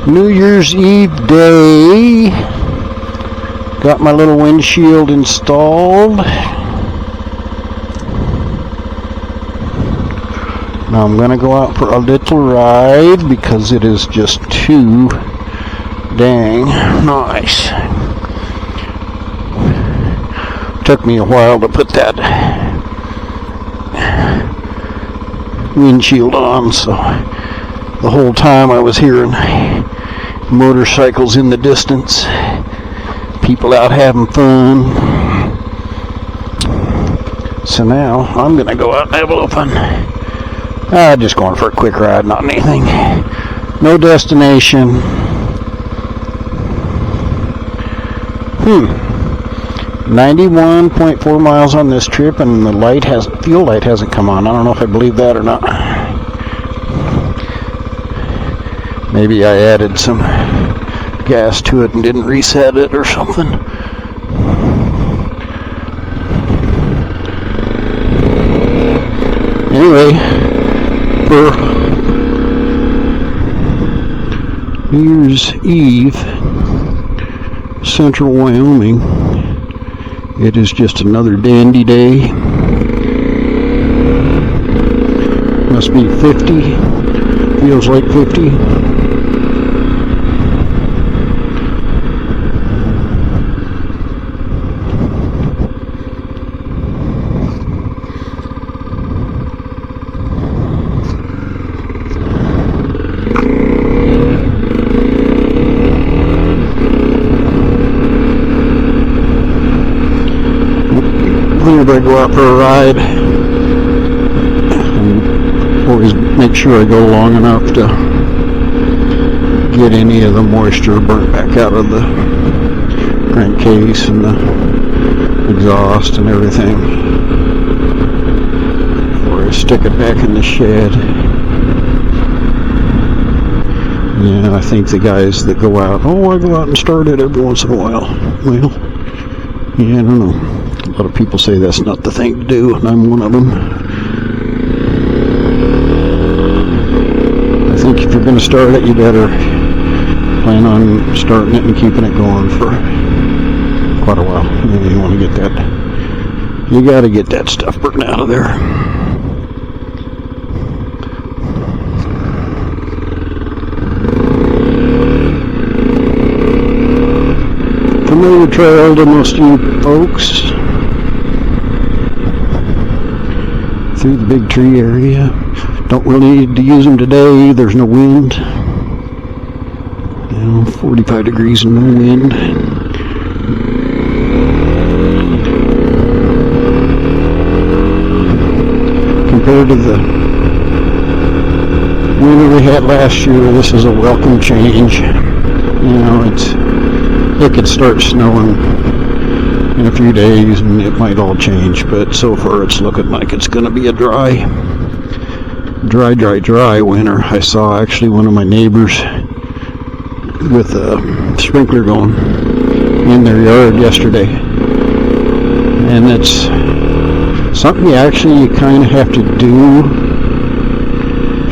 New Year's Eve day. Got my little windshield installed. Now I'm gonna go out for a little ride because it is just too dang nice. Took me a while to put that windshield on, so the whole time I was hearing motorcycles in the distance, people out having fun. So now I'm gonna go out and have a little fun. Just going for a quick ride, not anything. No destination. 91.4 miles on this trip, and the fuel light hasn't come on. I don't know if I believe that or not. Maybe I added some gas to it and didn't reset it or something. Anyway, for New Year's Eve, Central Wyoming, it is just another dandy day. Must be 50. Feels like 50. Whenever I go out for a ride, I always make sure I go long enough to get any of the moisture burnt back out of the crankcase and the exhaust and everything before I stick it back in the shed. Yeah, I think the guys that go out, I go out and start it every once in a while. Well, yeah, I don't know. A lot of people say that's not the thing to do, and I'm one of them. I think if you're going to start it, you better plan on starting it and keeping it going for quite a while. You want to get that, you got to get that stuff burnt out of there. Familiar trail to most of you folks. Through the big tree area. Don't really need to use them today. There's no wind. 45 degrees and no wind. Compared to the winter we had last year, this is a welcome change. It could start snowing in a few days and it might all change, but so far it's looking like it's going to be a dry winter. I saw actually one of my neighbors with a sprinkler going in their yard yesterday, and it's something you kind of have to do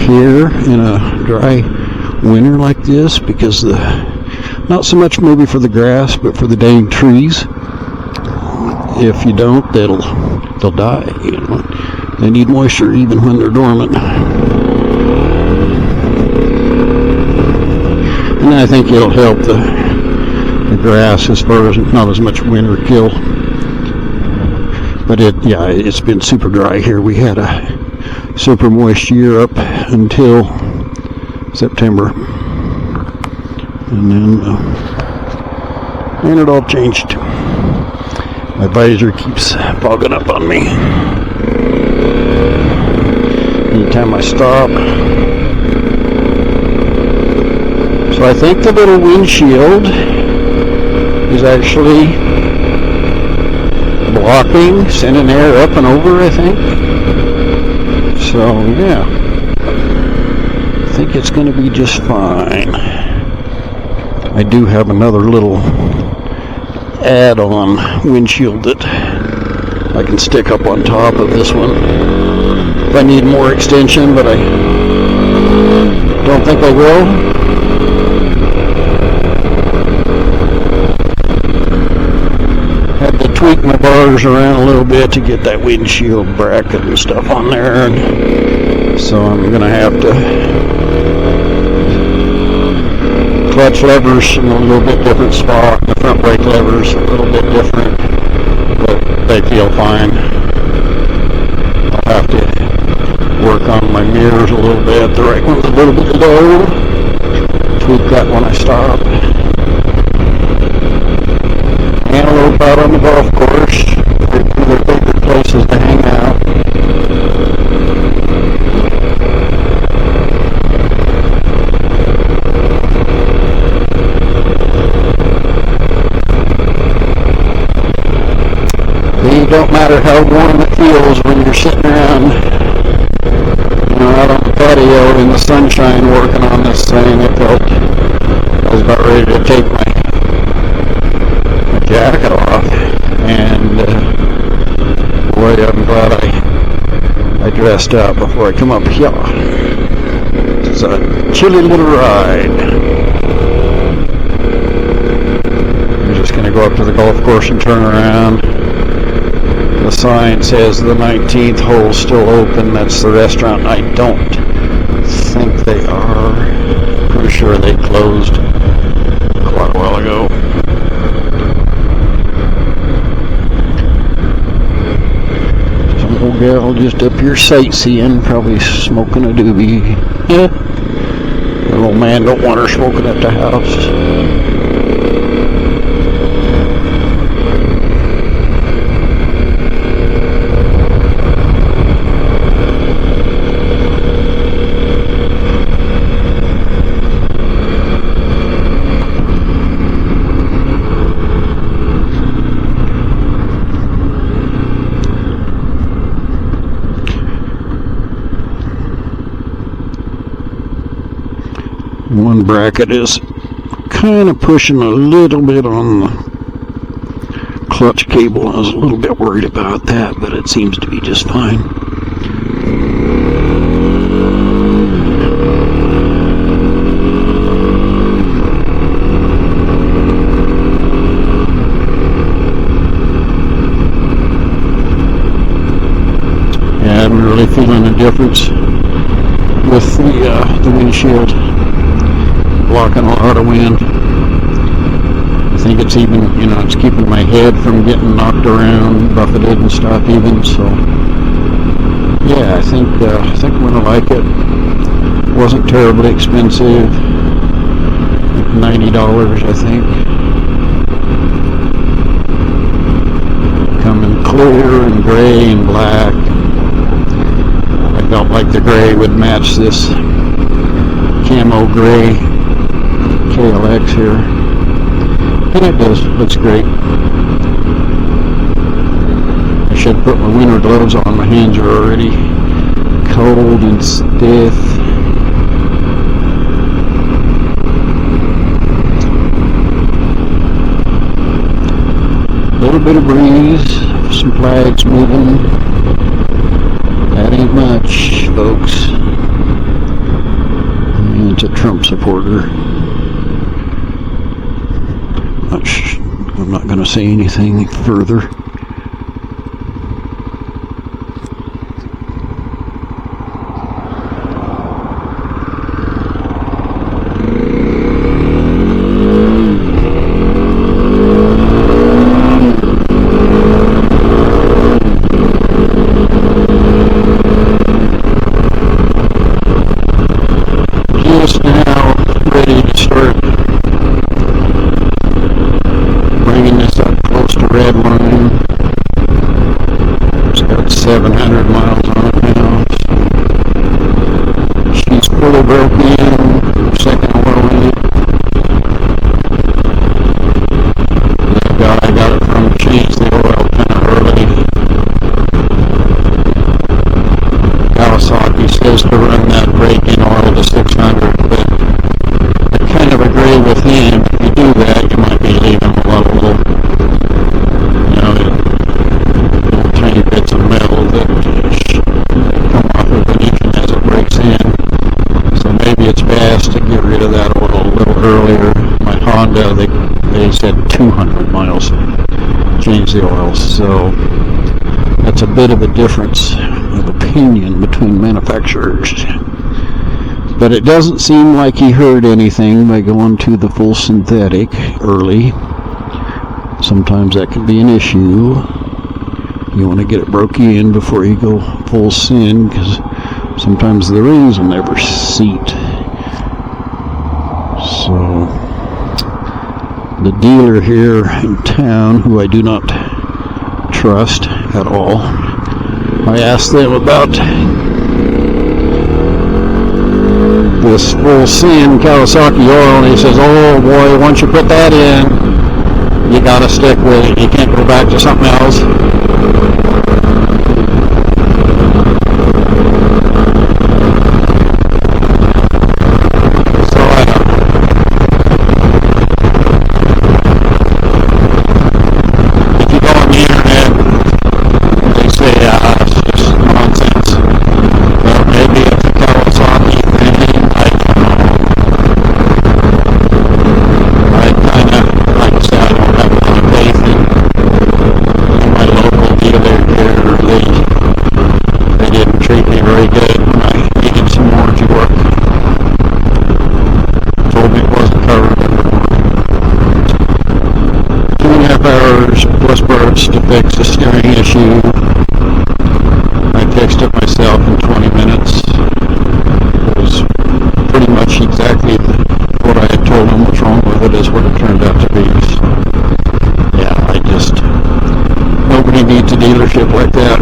here in a dry winter like this, because not so much maybe for the grass, but for the dang trees. If you don't, they'll die. They need moisture even when they're dormant. And I think it'll help the grass as far as not as much winter kill. But it's been super dry here. We had a super moist year up until September, and then it all changed. My visor keeps fogging up on me anytime I stop. So I think the little windshield is actually blocking, sending air up and over, I think. So yeah, I think it's going to be just fine. I do have another little add-on windshield that I can stick up on top of this one if I need more extension, but I don't think I will. tweak my bars around a little bit to get that windshield bracket and stuff on there, and so I'm going to have to clutch levers in a little bit different spot, the front brake levers a little bit different, but they feel fine. I'll have to work on my mirrors a little bit. The right one's a little bit low. Tweak that when I stop. Antelope out on the golf course. They're favorite places to hang out. It don't matter how warm it feels when you're sitting around, out on the patio in the sunshine working on this thing. I was about ready to take my jacket off, and boy, I'm glad I dressed up before I come up here. It's a chilly little ride. I'm just going to go up to the golf course and turn around. The sign says the 19th hole still open. That's the restaurant. I don't think they are. Pretty sure they closed quite a while ago. Some old gal just up here sightseeing, probably smoking a doobie. Yeah. The old man don't want her smoking at the house. One bracket is kind of pushing a little bit on the clutch cable. I was a little bit worried about that, but it seems to be just fine. Yeah, I'm really feeling a difference with the windshield. Blocking a lot of wind. I think it's even, it's keeping my head from getting knocked around, buffeted and stuff even, so yeah, I think I'm gonna like it. Wasn't terribly expensive. $90, I think. Coming clear and gray and black. I felt like the gray would match this camo gray KLX here, and it does. Looks great. I should put my winter gloves on. My hands are already cold and stiff. A little bit of breeze, some flags moving. That ain't much, folks. It's a Trump supporter. I'm not going to say anything further. Just now ready to start bringing this up close to red line. It's got 700 miles on it now. She's fully broken in, second oil in it. The guy I got it from changed the oil kind of early. Kawasaki says to run that braking oil to 600, but I kind of agree with him. If you do that, you might be leaving a little tiny bits of metal that come off of an engine as it breaks in. So maybe it's best to get rid of that oil a little earlier. My Honda, they said 200 miles. change the oil. So that's a bit of a difference of opinion between manufacturers. But it doesn't seem like he heard anything by going to the full synthetic early. Sometimes that can be an issue. You want to get it broke in before you go full syn, because sometimes the rings will never seat. So the dealer here in town, who I do not trust at all, I asked them about this full syn Kawasaki oil, and he says, oh boy, once you put that in, you gotta stick with it. You can't go back to something else. To fix the steering issue. I fixed it myself in 20 minutes. It was pretty much exactly what I had told him was wrong with it is what it turned out to be. So, yeah, nobody needs a dealership like that.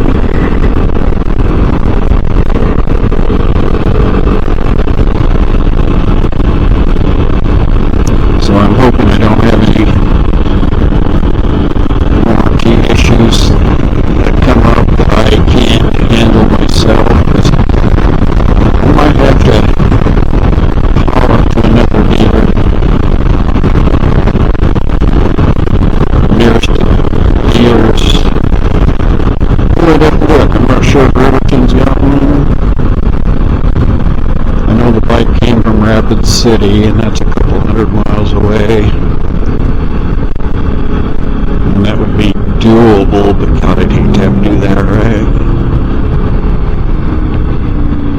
So I'm hoping I don't have any that come up that I can't handle myself, because I might have to call up to another dealer nearest dealers. I'd have to look. I'm not sure if Riverton's got one. I know the bike came from Rapid City, and that's a couple 100 miles away. And that would be doable, but God, I'd hate to have to do that, right?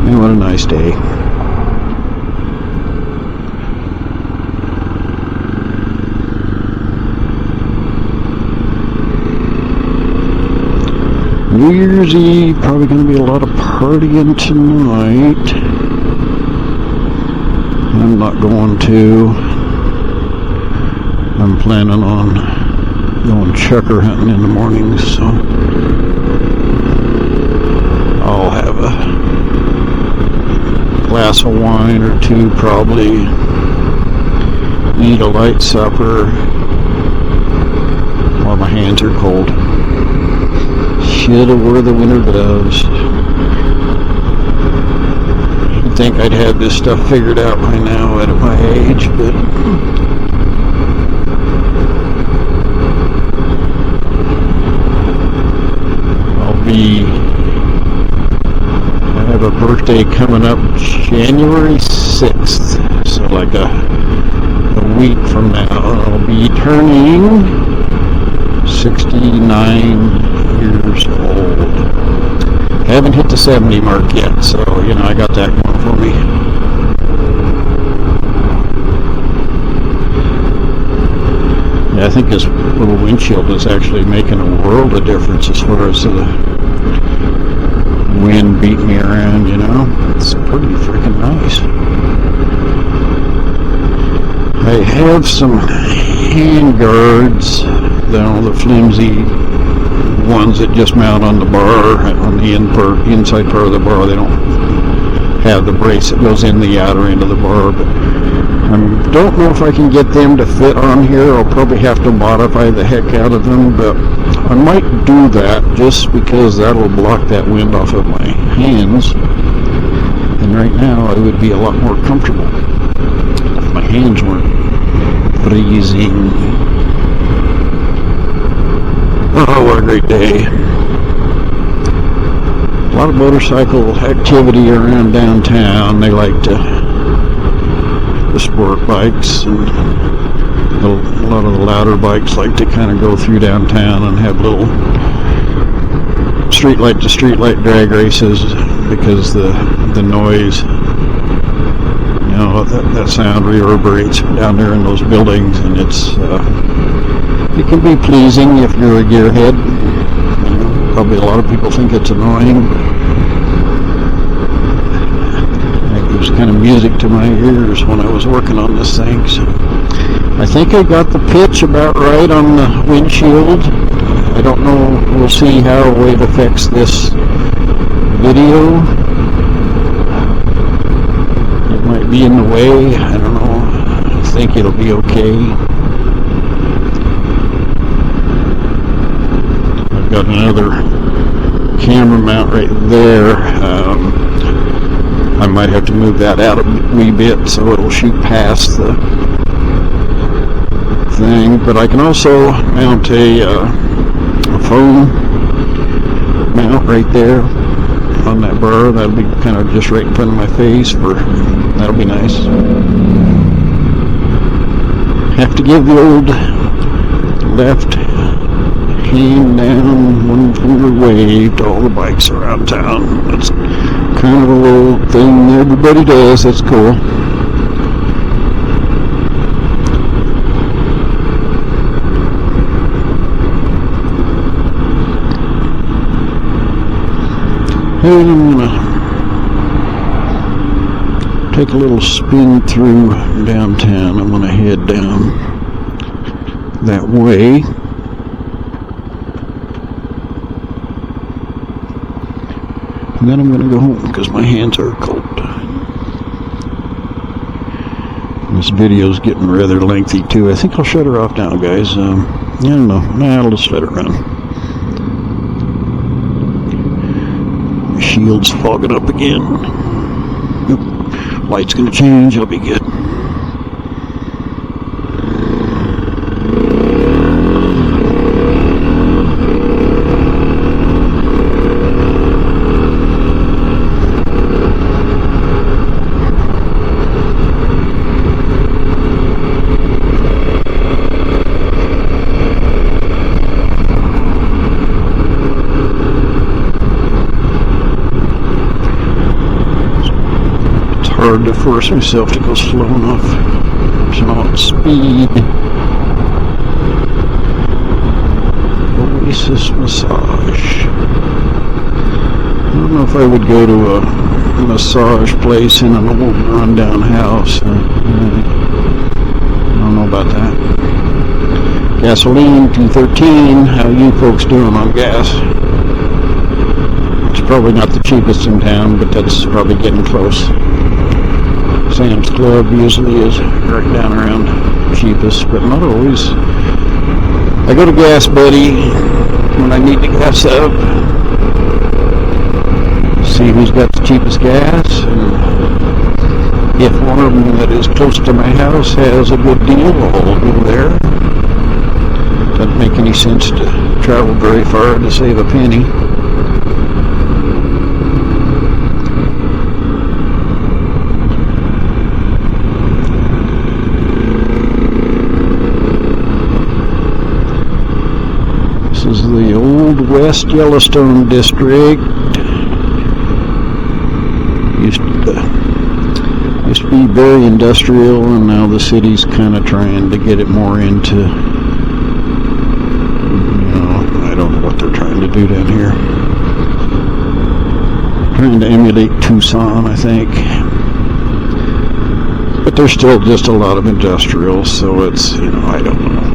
And what a nice day. New Year's Eve, probably going to be a lot of partying tonight. I'm not going to. I'm planning on going chucker hunting in the mornings, so I'll have a glass of wine or two, probably eat a light supper while my hands are cold. Shoulda wore the winter gloves. You'd think I'd have this stuff figured out by now at my age, but I have a birthday coming up January 6th, so like a week from now. I'll be turning 69 years old. Haven't hit the 70 mark yet, so I got that going for me. Yeah, I think this little windshield is actually making a world of difference as far as the wind beating me around, It's pretty freaking nice. I have some hand guards, the flimsy ones that just mount on the bar, on the inside part of the bar. They don't have the brace that goes in the outer end of the bar, but I don't know if I can get them to fit on here. I'll probably have to modify the heck out of them, but I might do that just because that'll block that wind off of my hands. And right now I would be a lot more comfortable if my hands weren't freezing. Oh, what a great day. A lot of motorcycle activity around downtown. They like the sport bikes and A lot of the louder bikes like to kind of go through downtown and have little streetlight to streetlight drag races because the noise, you know, that sound reverberates down there in those buildings, and it can be pleasing if you're a gearhead. You know, probably a lot of people think it's annoying. It gives kind of music to my ears when I was working on this thing. So I think I got the pitch about right on the windshield. I don't know, we'll see how it affects this video. It might be in the way, I don't know. I think it'll be okay. I've got another camera mount right there. I might have to move that out a wee bit so it'll shoot past the thing, but I can also mount a phone mount right there on that bar. That'll be kind of just right in front of my face. That'll be nice. Have to give the old left hand down, one finger wave to all the bikes around town. That's kind of a little thing everybody does. That's cool. And I'm going to take a little spin through downtown. I'm going to head down that way. And then I'm going to go home because my hands are cold. And this video's getting rather lengthy too. I think I'll shut her off now, guys. I don't know. I'll just let it run. Shield's fogging up again. Oop. Light's gonna change, it'll be good. Hard to force myself to go slow enough. So on speed. Oasis massage. I don't know if I would go to a massage place in an old rundown house. I don't know about that. Gasoline, $2.13. How you folks doing on gas? It's probably not the cheapest in town, but that's probably getting close. Sam's Club usually is right down around cheapest, but not always. I go to Gas Buddy when I need to gas up, see who's got the cheapest gas, and if one of them that is close to my house has a good deal, I'll go there. Doesn't make any sense to travel very far to save a penny. This is the old West Yellowstone district. Used to be very industrial, and now the city's kind of trying to get it more into, you know, I don't know what they're trying to do down here. Trying to emulate Tucson, I think. But there's still just a lot of industrial, so it's, you know, I don't know.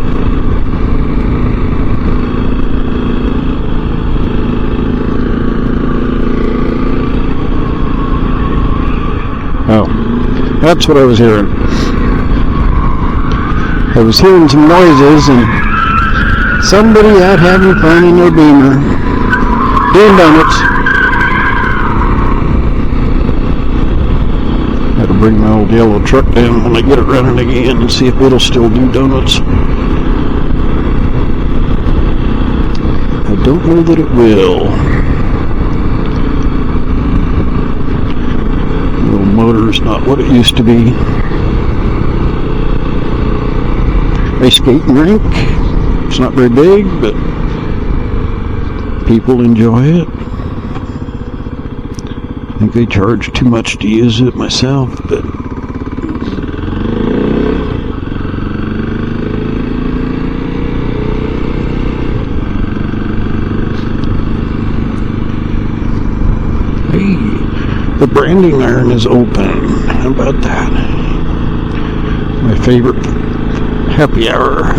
Oh, that's what I was hearing. I was hearing some noises and somebody out having fun in their Beamer, doing donuts. Had to bring my old yellow truck down when I get it running again and see if it'll still do donuts. I don't know that it will. Motor's not what it used to be. ice skating rink. It's not very big, but people enjoy it. I think they charge too much to use it myself, but hey, the branding iron is open. How about that? My favorite happy hour.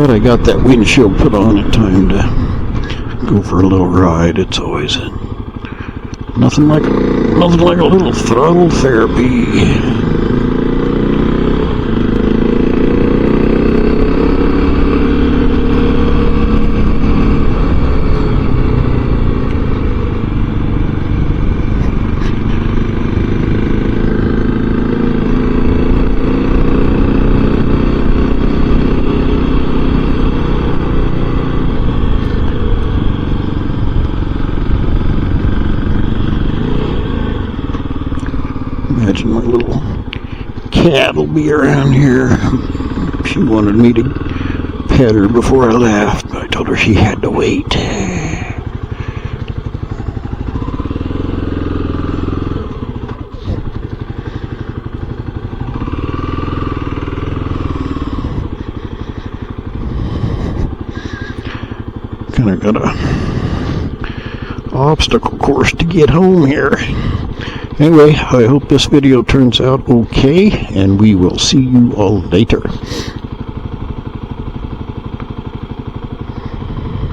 I got that windshield put on in time to go for a little ride. It's always nothing like a little throttle therapy. Imagine my little cat will be around here. She wanted me to pet her before I left, but I told her she had to wait. Kind of got a obstacle course to get home here. Anyway, I hope this video turns out okay, and we will see you all later.